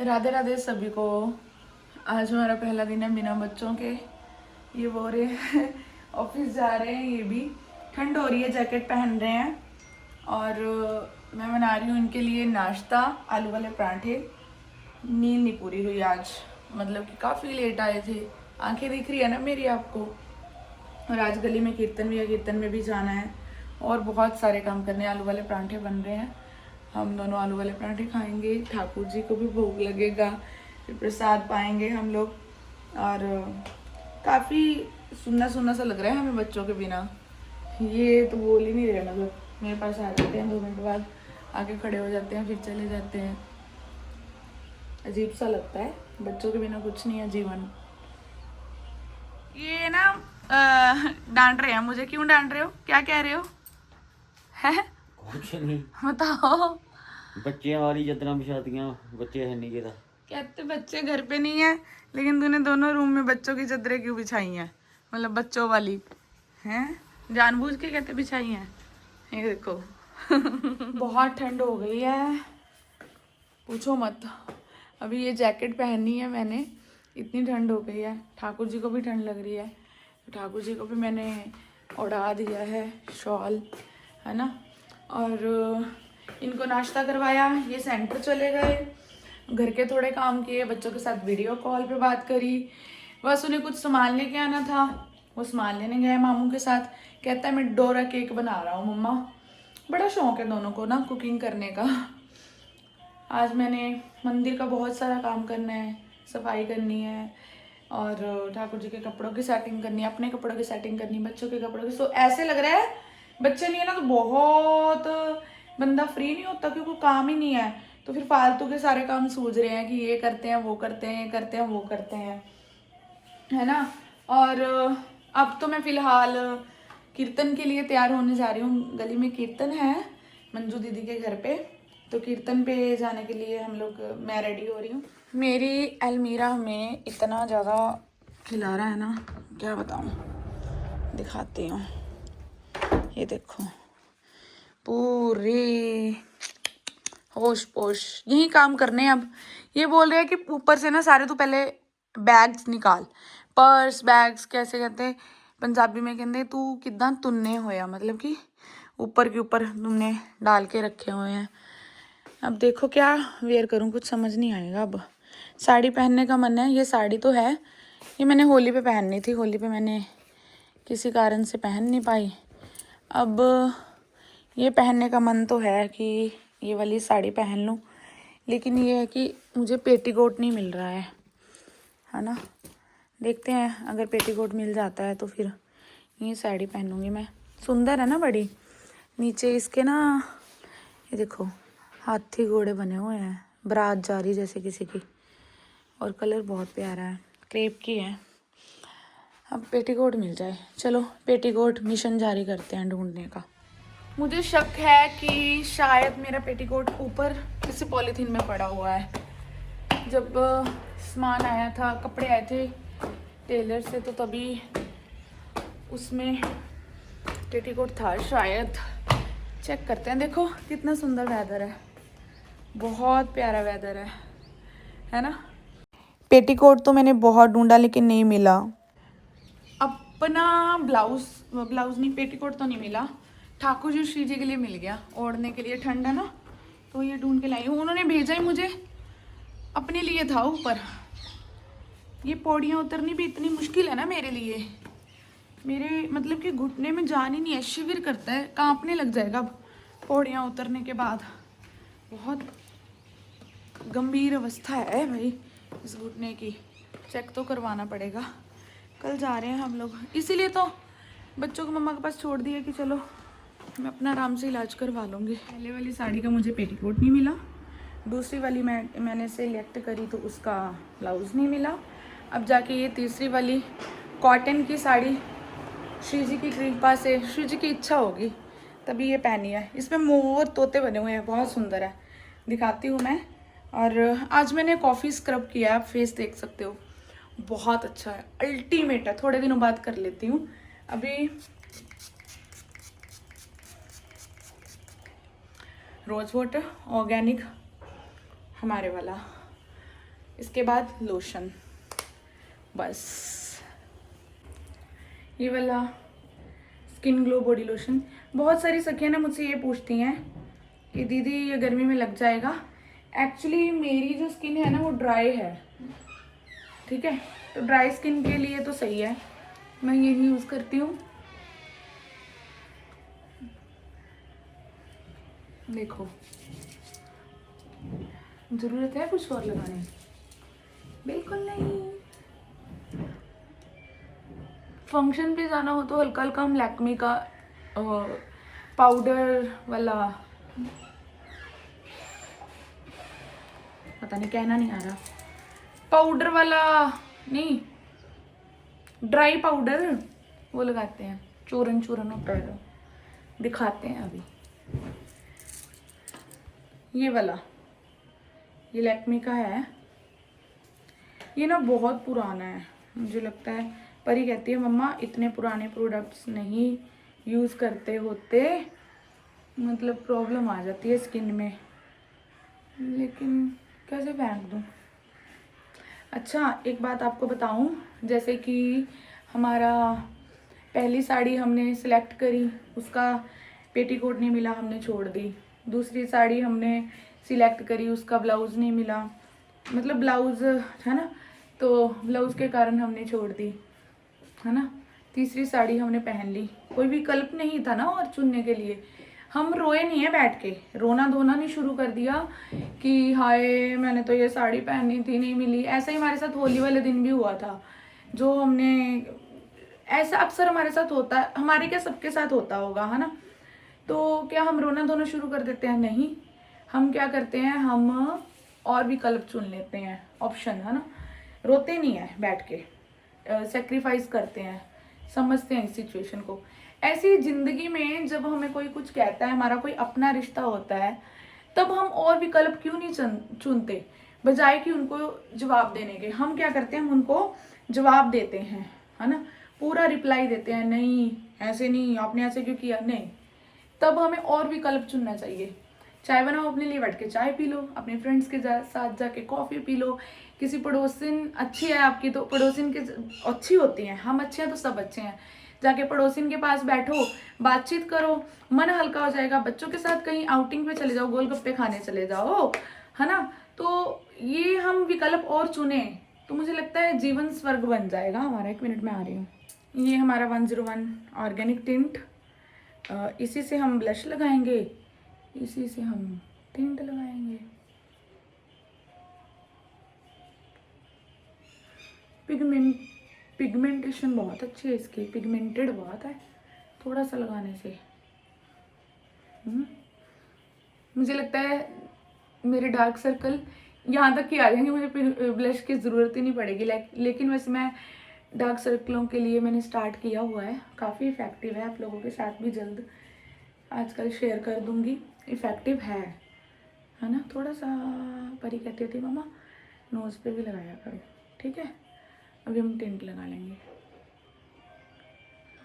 राधे राधे सभी को। आज हमारा पहला दिन है बिना बच्चों के। ये वो रहे हैं ऑफिस जा रहे हैं। ये भी ठंड हो रही है, जैकेट पहन रहे हैं। और मैं बना रही हूँ इनके लिए नाश्ता, आलू वाले पराठे। नींद नहीं पूरी हुई आज, मतलब कि काफ़ी लेट आए थे। आंखें दिख रही है ना मेरी आपको। और आज गली में कीर्तन भी है, कीर्तन में भी जाना है और बहुत सारे काम करने हैं। आलू वाले पराठे बन रहे हैं, हम दोनों आलू वाले पराठे खाएंगे। ठाकुर जी को भी भोग लगेगा, फिर प्रसाद पाएंगे हम लोग। और काफ़ी सुन्ना सुन्ना सा लग रहा है हमें बच्चों के बिना। ये तो बोल ही नहीं रहे, मतलब मेरे पास आ जाते हैं 2 मिनट बाद, आके खड़े हो जाते हैं, फिर चले जाते हैं। अजीब सा लगता है, बच्चों के बिना कुछ नहीं है जीवन। ये ना डांट रहे हैं मुझे। क्यों डांट रहे हो, क्या कह रहे हो? है कुछ नहीं, बताओ। बच्चे हमारी जतना बिछातियां, बच्चे है नहीं गिरा। कहते बच्चे घर पे नहीं है, लेकिन तूने दोनों रूम में बच्चों की चादरें क्यों बिछाई हैं? मतलब बच्चों वाली हैं, जानबूझ के कहते बिछाई हैं। ये देखो बहुत ठंड हो गई है, पूछो मत। अभी ये जैकेट पहनी है मैंने, इतनी ठंड हो गई है। ठाकुर जी को भी ठंड लग रही है, तो ठाकुर जी को भी मैंने उड़ा दिया है शॉल, है ना। और इनको नाश्ता करवाया, ये सेंटर चले गए, घर के थोड़े काम किए, बच्चों के साथ वीडियो कॉल पे बात करी। बस उन्हें कुछ सामान लेके आना था, वो सामान लेने गए मामू के साथ। कहता है मैं डोरा केक बना रहा हूँ मम्मा। बड़ा शौक है दोनों को ना कुकिंग करने का। आज मैंने मंदिर का बहुत सारा काम करना है, सफाई करनी है और ठाकुर जी के कपड़ों की सेटिंग करनी है, अपने कपड़ों की सेटिंग करनी है, बच्चों के कपड़ों की। तो ऐसे लग रहा है बच्चे नहीं है ना तो बहुत बंदा फ्री नहीं होता, क्योंकि काम ही नहीं है। तो फिर फालतू के सारे काम सूझ रहे हैं कि ये करते हैं, वो करते हैं, ये करते हैं, वो करते हैं, है ना। और अब तो मैं फिलहाल कीर्तन के लिए तैयार होने जा रही हूँ। गली में कीर्तन है मंजू दीदी के घर पे, तो कीर्तन पे जाने के लिए मैं रेडी हो रही हूँ। मेरी अलमीरा हमें इतना ज़्यादा खिला रहा है ना, क्या बताऊँ, दिखाती हूँ। ये देखो, पूरी होश पोश यही काम करने हैं अब। ये बोल रहे हैं कि ऊपर से ना सारे, तो पहले बैग्स निकाल, पर्स बैग्स कैसे कहते हैं पंजाबी में, कहते तू कितना तुन्ने होया, मतलब कि ऊपर के ऊपर तुमने डाल के रखे हुए हैं। अब देखो क्या वेयर करूं, कुछ समझ नहीं आएगा। अब साड़ी पहनने का मन है, ये साड़ी तो है, ये मैंने होली पे पहननी थी, होली पे मैंने किसी कारण से पहन नहीं पाई। अब ये पहनने का मन तो है कि ये वाली साड़ी पहन लूँ, लेकिन ये है कि मुझे पेटीकोट नहीं मिल रहा है ना। देखते हैं, अगर पेटीकोट मिल जाता है तो फिर ये साड़ी पहनूंगी मैं। सुंदर है ना बड़ी। नीचे इसके ना ये देखो हाथी घोड़े बने हुए हैं, बारात जा रही जैसे किसी की, और कलर बहुत प्यारा है, क्रेप की है। अब पेटीकोट मिल जाए, चलो पेटीकोट मिशन जारी करते हैं ढूंढने का। मुझे शक है कि शायद मेरा पेटीकोट ऊपर किसी पॉलीथीन में पड़ा हुआ है। जब सामान आया था, कपड़े आए थे टेलर से, तो तभी उसमें पेटीकोट था शायद। चेक करते हैं। देखो कितना सुंदर वेदर है, बहुत प्यारा वेदर है ना। पेटीकोट तो मैंने बहुत ढूंढा लेकिन नहीं मिला। अपना ब्लाउज नहीं, पेटीकोट तो नहीं मिला। ठाकुर जी श्री जी के लिए मिल गया, ओढ़ने के लिए, ठंड है ना, तो ये ढूंढ के लाई हूँ। उन्होंने भेजा ही मुझे अपने लिए था ऊपर। ये पौड़ियाँ उतरनी भी इतनी मुश्किल है ना मेरे लिए, मेरे मतलब कि घुटने में जान ही नहीं है, शिविर करता है, कांपने लग जाएगा अब पौड़ियाँ उतरने के बाद। बहुत गंभीर अवस्था है भाई इस घुटने की, चेक तो करवाना पड़ेगा। कल जा रहे हैं हम लोग, इसीलिए तो बच्चों को मम्मा के पास छोड़ दिया कि चलो मैं अपना आराम से इलाज करवा लूँगी। पहले वाली साड़ी का मुझे पेटीकोट नहीं मिला, दूसरी वाली मैंने सेलेक्ट करी तो उसका ब्लाउज़ नहीं मिला। अब जाके ये तीसरी वाली कॉटन की साड़ी, श्री जी की कृपा से, श्री जी की इच्छा होगी तभी ये पहनी है। इसमें मोर तोते बने हुए हैं, बहुत सुंदर है, दिखाती हूँ मैं। और आज मैंने कॉफ़ी स्क्रब किया है, आप फेस देख सकते हो, बहुत अच्छा है, अल्टीमेट है। थोड़े दिनों बाद कर लेती हूँ। अभी रोज़ वाटर ऑर्गेनिक हमारे वाला, इसके बाद लोशन, बस ये वाला स्किन ग्लो बॉडी लोशन। बहुत सारी सखियां ना मुझसे ये पूछती हैं कि दीदी ये गर्मी में लग जाएगा। एक्चुअली मेरी जो स्किन है ना वो ड्राई है, ठीक है, तो ड्राई स्किन के लिए तो सही है, मैं यही यूज़ करती हूँ। देखो, ज़रूरत है कुछ और लगाने? बिल्कुल नहीं। फंक्शन पे जाना हो तो हल्का हल्का हम लैक्मे का पाउडर वाला, पता नहीं कहना नहीं आ रहा, पाउडर वाला नहीं, ड्राई पाउडर वो लगाते हैं, चूरन चूरन होता है, दिखाते हैं अभी। ये वाला, ये लैक्मे का है, ये ना बहुत पुराना है मुझे लगता है। परी कहती है मम्मा इतने पुराने प्रोडक्ट्स नहीं यूज़ करते होते, मतलब प्रॉब्लम आ जाती है स्किन में, लेकिन कैसे फेंक दूँ। अच्छा एक बात आपको बताऊं, जैसे कि हमारा पहली साड़ी हमने सिलेक्ट करी, उसका पेटीकोट नहीं मिला, हमने छोड़ दी। दूसरी साड़ी हमने सिलेक्ट करी, उसका ब्लाउज़ नहीं मिला, मतलब ब्लाउज़ है ना, तो ब्लाउज़ के कारण हमने छोड़ दी, है ना। तीसरी साड़ी हमने पहन ली, कोई विकल्प नहीं था ना और चुनने के लिए। हम रोए नहीं है बैठ के, रोना धोना नहीं शुरू कर दिया कि हाय मैंने तो ये साड़ी पहनी थी नहीं मिली। ऐसा ही हमारे साथ होली वाले दिन भी हुआ था, जो हमने, ऐसा अक्सर हमारे साथ होता है, हमारे क्या सबके साथ होता होगा, है ना। तो क्या हम रोना धोना शुरू कर देते हैं? नहीं, हम क्या करते हैं, हम और विकल्प चुन लेते हैं, ऑप्शन, है ना। रोते नहीं है बैठ के, सेक्रीफाइस करते हैं, समझते हैं इस सिचुएशन को। ऐसी ज़िंदगी में जब हमें कोई कुछ कहता है, हमारा कोई अपना रिश्ता होता है, तब हम और विकल्प क्यों नहीं चुनते, बजाय कि उनको जवाब देने के। हम क्या करते हैं, हम उनको जवाब देते हैं, है ना, पूरा रिप्लाई देते हैं, नहीं ऐसे नहीं, आपने ऐसे क्यों किया, नहीं। तब हमें और विकल्प चुनना चाहिए। चाय बनाओ, अपने लिए बैठ के चाय पी लो, अपने फ्रेंड्स के साथ जाके कॉफ़ी पी लो, किसी पड़ोसिन अच्छी है आपकी तो पड़ोसिन के अच्छी होती हैं, हम अच्छे हैं तो सब अच्छे हैं, जाके पड़ोसिन के पास बैठो, बातचीत करो, मन हल्का हो जाएगा। बच्चों के साथ कहीं आउटिंग पे चले जाओ, गोलगप्पे खाने चले जाओ, है ना। तो ये हम विकल्प और चुने तो मुझे लगता है जीवन स्वर्ग बन जाएगा हमारा। 1 मिनट में आ रही हूँ। ये हमारा 101 ऑर्गेनिक टिंट, इसी से हम ब्लश लगाएंगे, इसी से हम टिंट लगाएंगे। पिगमेंटेशन बहुत अच्छी है इसकी, पिगमेंटेड बहुत है थोड़ा सा लगाने से। मुझे लगता है मेरे डार्क सर्कल यहाँ तक ही आ जाएंगे, मुझे ब्लश की ज़रूरत ही नहीं पड़ेगी। लेकिन वैसे मैं डार्क सर्कलों के लिए मैंने स्टार्ट किया हुआ है, काफ़ी इफ़ेक्टिव है, आप लोगों के साथ भी जल्द आजकल शेयर कर दूँगी। इफ़ेक्टिव है ना। थोड़ा सा परी कहती थी मम्मा नोज़ पे भी लगाया करो, ठीक है। अभी हम टिंट लगा लेंगे।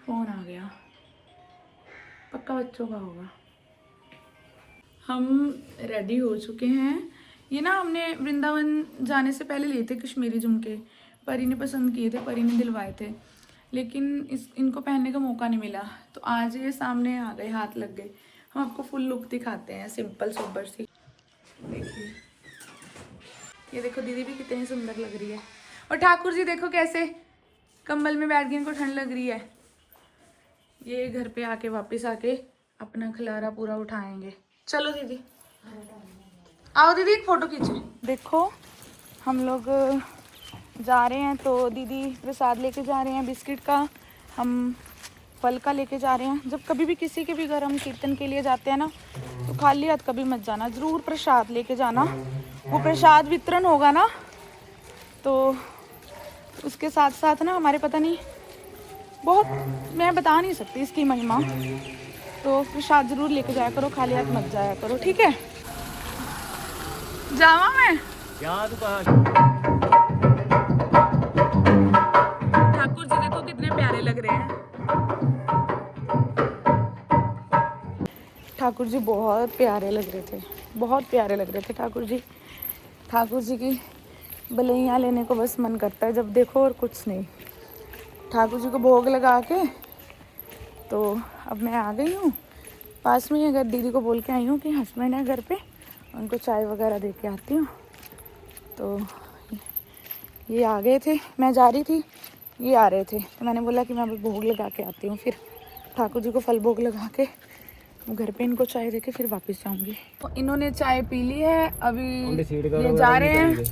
फ़ोन आ गया, पक्का बच्चों का होगा। हम रेडी हो चुके हैं। ये ना हमने वृंदावन जाने से पहले लिए थे कश्मीरी झुमके, परी ने पसंद किए थे, परी ने दिलवाए थे, लेकिन इनको पहनने का मौका नहीं मिला, तो आज ये सामने आ गए, हाथ लग गए। हम आपको फुल लुक दिखाते हैं, सिंपल सोबर सी। देखिए, ये देखो दीदी भी कितनी सुंदर लग रही है, और ठाकुर जी देखो कैसे कंबल में बैठ गए, इनको ठंड लग रही है। ये घर पे आके वापस आके अपना खिलारा पूरा उठाएंगे। चलो दीदी, आओ दीदी एक फ़ोटो खींचे। देखो हम लोग जा रहे हैं, तो दीदी प्रसाद लेके जा रहे हैं बिस्किट का, हम फल का लेके जा रहे हैं। जब कभी भी किसी के भी घर हम कीर्तन के लिए जाते हैं ना, तो खाली हाथ कभी मत जाना, ज़रूर प्रसाद लेके जाना। वो प्रसाद वितरण होगा ना, तो उसके साथ साथ ना हमारे, पता नहीं बहुत, मैं बता नहीं सकती इसकी महिमा, तो प्रसाद ज़रूर लेके जाया करो, खाली हाथ मत जाया करो, ठीक है। जावा मैं ठाकुर जी देखो कितने प्यारे लग रहे हैं। ठाकुर जी बहुत प्यारे लग रहे थे, बहुत प्यारे लग रहे थे ठाकुर जी। ठाकुर जी की बलैया लेने को बस मन करता है जब देखो, और कुछ नहीं। ठाकुर जी को भोग लगा के तो अब मैं आ गई हूँ पास में ही। अगर दीदी को बोल के आई हूँ कि हस्बैंड है घर पे, उनको चाय वगैरह दे के आती हूँ। तो ये आ गए थे, मैं जा रही थी, ये आ रहे थे, तो मैंने बोला कि मैं अभी भोग लगा के आती हूँ। फिर ठाकुर जी को फल भोग लगा के घर पे इनको चाय दे के फिर वापस जाऊँगी। तो इन्होंने चाय पी ली है, अभी ये जा रहे हैं,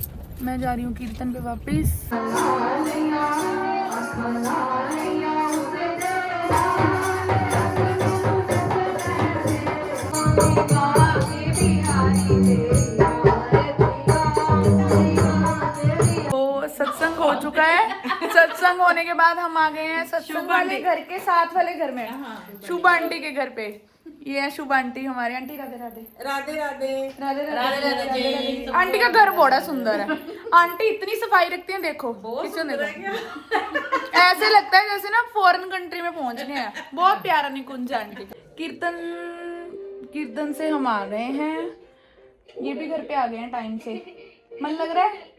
मैं जा रही हूँ कीर्तन पे वापस। तो सत्संग हो चुका है। सत्संग होने के बाद हम आ गए हैं सत्संग वाले घर के साथ वाले घर में, शुभ आंटी के घर पे। ये है शुभ आंटी हमारे। आंटी राधे राधे। राधे राधे राधे राधे राधे। आंटी का घर बड़ा सुंदर है। आंटी इतनी सफाई रखती हैं, देखो किचन देखो, ऐसे लगता है जैसे ना फॉरेन कंट्री में पहुंच गए हैं। बहुत प्यारा निकुंज आंटी। कीर्तन से हम आ गए हैं, ये भी घर पे आ गए हैं टाइम से। मन लग रहा है?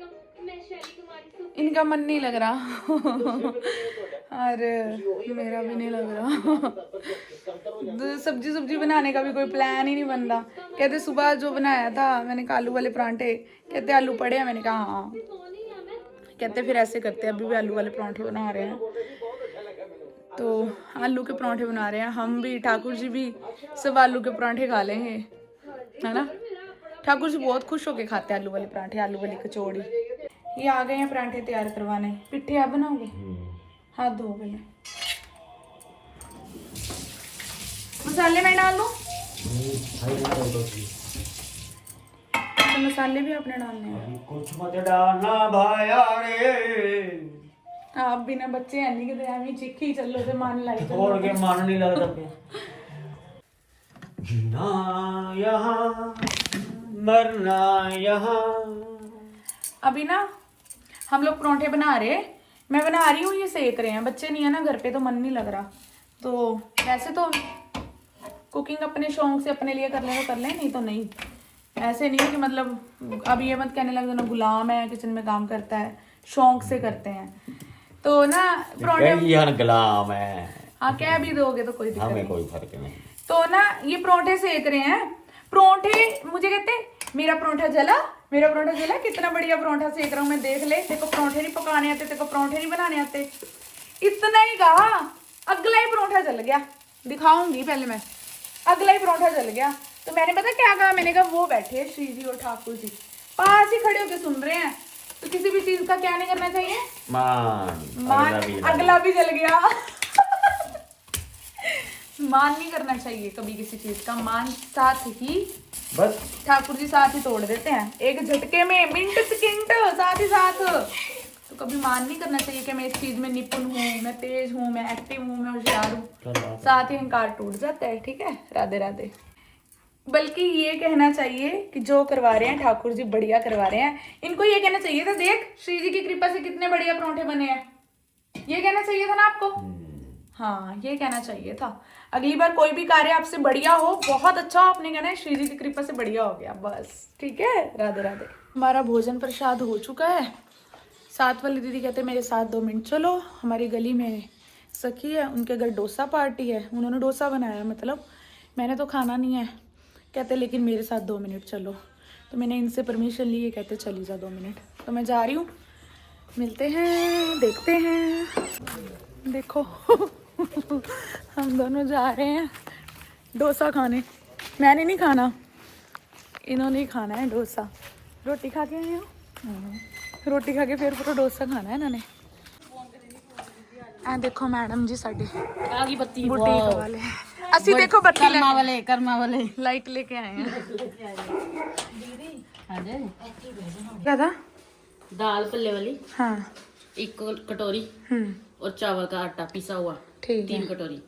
इनका मन नहीं लग रहा। अरे मेरा भी नहीं लग रहा। सब्जी बनाने का भी कोई प्लान ही नहीं बन रहा। कहते सुबह जो बनाया था मैंने आलू वाले परांठे, कहते आलू पड़े हैं। मैंने कहा हाँ। कहते फिर ऐसे करते हैं, अभी भी आलू वाले परांठे बना रहे हैं। तो आलू के परांठे बना रहे हैं हम भी, ठाकुर जी भी, सब आलू के परांठे खा लेंगे, है ना। ठाकुर जी बहुत खुश होके खाते हैं आलू वाले परांठे, आलू वाली कचौड़ी। ये आ गए हैं परांठे तैयार करवाने। पिट्ठे आप बनाओगे? हाथ धो पहले। मसाले मैं डाल दूं? तो मसाले भी आपने डालने हैं। कुछ मत डालना भाया रे। आप बिना बच्चे है नहीं कि हमें चिक्की चलो से मान लाई छोड़ के मन नहीं लगता पे। जीना यहाँ मरना यहाँ। अभी ना हम लोग परांठे बना रहे हैं, मैं बना रही हूँ, ये सेक रहे हैं। बच्चे नहीं है ना घर पे तो मन नहीं लग रहा। तो वैसे तो कुकिंग अपने शौक से अपने लिए कर लें तो कर लें, नहीं तो नहीं। ऐसे नहीं है कि मतलब अब ये मत कहने लग जाना गुलाम है, किचन में काम करता है, शौक से करते हैं। तो ना परांठे गुलाम है, हाँ कह भी दोगे तो कोई दिक्कत हमें नहीं। कोई फर्क नहीं। तो ना ये परांठे सेक रहे हैं। परांठे मुझे कहते मेरा परांठा जला, मेरा परांठा जला, कितना बढ़िया परांठा सेक रहा हूँ मैं, देख ले, तेरे को परांठे नहीं पकाने आते, तेरे को परांठे नहीं बनाने आते। इतना ही कहा, अगला ही परांठा जल गया। दिखाऊंगी पहले मैं। अगला ही परांठा जल गया। तो मैंने पता क्या कहा, मैंने कहा वो बैठे श्री जी और ठाकुर जी पास ही खड़े होके सुन रहे हैं, तो किसी भी चीज का क्या नहीं करना चाहिए, मान। अगला भी जल गया। मान नहीं करना चाहिए कभी किसी चीज का, मान साथ ही, बस ठाकुर जी साथ ही तोड़ देते हैं एक झटके में, मिनट सेकंड साथ ही साथ। तो कभी मान नहीं करना चाहिए कि मैं इस चीज में निपुण हूँ, मैं तेज हूँ, मैं एक्टिव हूँ, मैं होशियार हूँ। साथ ही अहंकार टूट जाता है। ठीक है, राधे राधे। बल्कि ये कहना चाहिए कि जो करवा रहे हैं ठाकुर जी बढ़िया करवा रहे हैं। इनको ये कहना चाहिए था, देख श्री जी की कृपा से कितने बढ़िया परांठे बने हैं, ये कहना चाहिए था ना आपको। हाँ ये कहना चाहिए था। अगली बार कोई भी कार्य आपसे बढ़िया हो, बहुत अच्छा हो, आपने कहना है श्री जी की कृपा से बढ़िया हो गया, बस। ठीक है, राधे राधे। हमारा भोजन प्रसाद हो चुका है। साथ वाली दीदी कहते मेरे साथ 2 मिनट चलो। हमारी गली में सखी है, उनके घर डोसा पार्टी है, उन्होंने डोसा बनाया, मतलब मैंने तो खाना नहीं है। कहते लेकिन मेरे साथ 2 मिनट चलो। तो मैंने इनसे परमिशन ली, ये कहते चली जा 2 मिनट। तो मैं जा रही हूँ, मिलते हैं, देखते हैं। देखो हम दोनों जा रहे हैं डोसा खाने। मैंने नहीं खाना, इन्होंने ही खाना है डोसा। रोटी खा के आए हो? रोटी खा के फिर पूरा डोसा खाना है इन्होंने। आ देखो मैडम जी साडी आगी बत्ती बुटीक वाले, असि देखो बत्ती कर्मा वाले लाइट लेके आए हैं। क्या था? दाल पल्ले वाली, हाँ 1 कटोरी और चावल का आटा पिसा हुआ ठीक है, 3 कटोरी।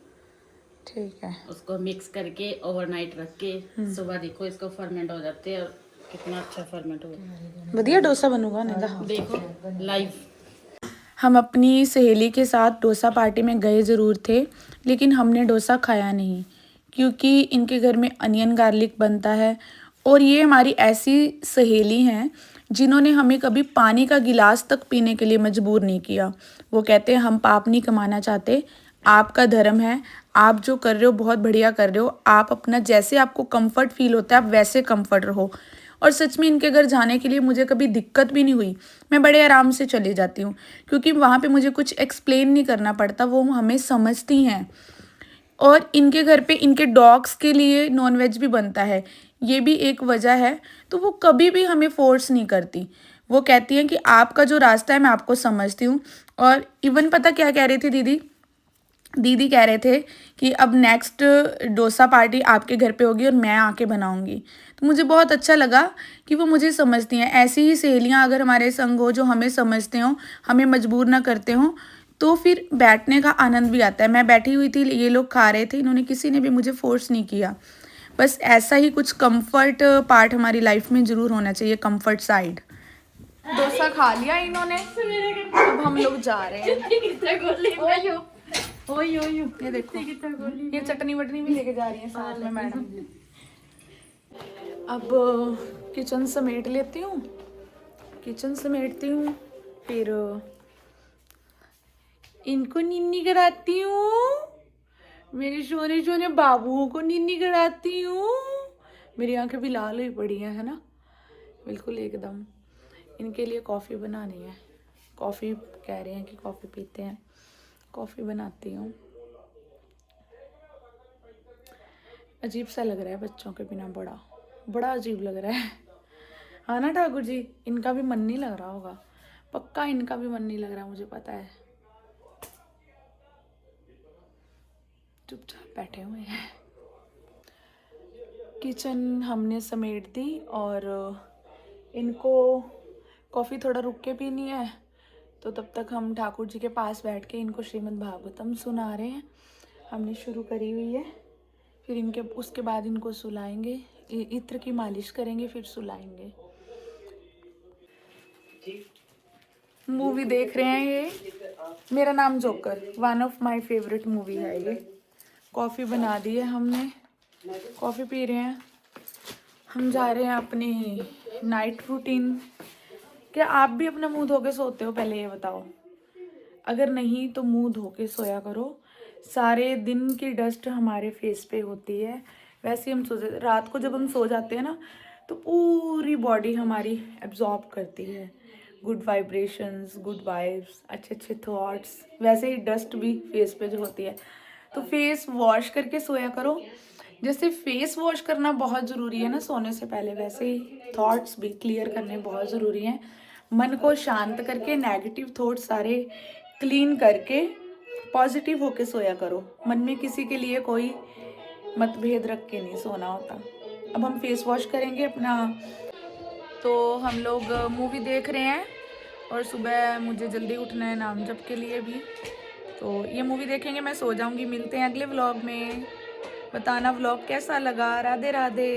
ठीक है। उसको मिक्स करके ओवरनाइट रख के सुबह देखो इसको फर्मेंट हो जाते हैं, और कितना अच्छा फर्मेंट हुआ। बढ़िया डोसा बनूगा नहीं था। देखो लाइव। हम अपनी सहेली के साथ डोसा पार्टी में गए ज़रूर थे, लेकिन हमने डोसा खाया नहीं, क्योंकि इनके घर में अनियन गार्लिक बनता है। और ये हमारी ऐसी सहेली हैं जिन्होंने हमें कभी पानी का गिलास तक पीने के लिए मजबूर नहीं किया। वो कहते हैं हम पाप नहीं कमाना चाहते, आपका धर्म है, आप जो कर रहे हो बहुत बढ़िया कर रहे हो, आप अपना जैसे आपको कंफर्ट फील होता है आप वैसे कंफर्ट रहो। और सच में इनके घर जाने के लिए मुझे कभी दिक्कत भी नहीं हुई, मैं बड़े आराम से चली जाती हूँ, क्योंकि वहाँ पे मुझे कुछ एक्सप्लेन नहीं करना पड़ता, वो हमें समझती हैं। और इनके घर पे इनके डॉग्स के लिए नॉनवेज भी बनता है, ये भी एक वजह है। तो वो कभी भी हमें फोर्स नहीं करती, वो कहती हैं कि आपका जो रास्ता है मैं आपको समझती हूँ। और इवन पता क्या कह रही थी दीदी, दीदी कह रहे थे कि अब नेक्स्ट डोसा पार्टी आपके घर पे होगी और मैं आके बनाऊंगी। तो मुझे बहुत अच्छा लगा कि वो मुझे समझती हैं। ऐसी ही सहेलियां अगर हमारे संग हो जो हमें समझते हो, हमें मजबूर ना करते हो, तो फिर बैठने का आनंद भी आता है। मैं बैठी हुई थी, ये लोग खा रहे थे, इन्होंने किसी ने भी मुझे फोर्स नहीं किया। बस ऐसा ही कुछ कंफर्ट पार्ट हमारी लाइफ में ज़रूर होना चाहिए, कंफर्ट साइड। डोसा खा लिया इन्होंने, अब हम लोग जा रहे हैं। ये देखो, ये चटनी वटनी भी लेके जा रही है साथ में मैडम। अब किचन समेट लेती हूँ, किचन समेटती हूँ, फिर इनको निन्नी कराती हूँ, मेरे सोने सोने बाबुओं को निन्नी कराती हूँ। मेरी आंखें भी लाल हुई पड़ी हैं, है ना, बिल्कुल एकदम। इनके लिए कॉफ़ी बनानी है, कॉफ़ी कह रहे हैं कि कॉफ़ी पीते हैं, कॉफ़ी बनाती हूँ। अजीब सा लग रहा है बच्चों के बिना, बड़ा बड़ा अजीब लग रहा है, हाँ ना ठाकुर जी। इनका भी मन नहीं लग रहा होगा, पक्का इनका भी मन नहीं लग रहा, मुझे पता है। चुपचाप बैठे हुए हैं। किचन हमने समेट दी और इनको कॉफ़ी थोड़ा रुक के पीनी है, तो तब तक हम ठाकुर जी के पास बैठ के इनको श्रीमद् भागवतम सुना रहे हैं, हमने शुरू करी हुई है। फिर इनके उसके बाद इनको सुलाएंगे, इत्र की मालिश करेंगे, फिर सुलाएंगे। मूवी देख रहे हैं ये, मेरा नाम joker, one of my favourite movie है ये। कॉफ़ी बना दी है हमने, कॉफ़ी पी रहे हैं। हम जा रहे हैं अपनी नाइट रूटीन। क्या आप भी अपना मुंह धो के सोते हो, पहले ये बताओ। अगर नहीं तो मुंह धो के सोया करो, सारे दिन की डस्ट हमारे फेस पे होती है। वैसे हम रात को जब हम सो जाते हैं ना, तो पूरी बॉडी हमारी एब्जॉर्ब करती है गुड वाइब्रेशंस, गुड वाइब्स, अच्छे अच्छे थॉट्स। वैसे ही डस्ट भी फेस पे जो होती है, तो फेस वॉश करके सोया करो। जैसे फेस वॉश करना बहुत ज़रूरी है ना सोने से पहले, वैसे ही थॉट्स भी क्लियर करने बहुत ज़रूरी हैं। मन को शांत करके नेगेटिव थॉट्स सारे क्लीन करके पॉजिटिव होके सोया करो। मन में किसी के लिए कोई मतभेद रख के नहीं सोना होता। अब हम फेस वॉश करेंगे अपना, तो हम लोग मूवी देख रहे हैं और सुबह मुझे जल्दी उठना है नाम जप के लिए भी, तो ये मूवी देखेंगे, मैं सो जाऊंगी। मिलते हैं अगले व्लॉग में, बताना व्लॉग कैसा लगा। राधे राधे।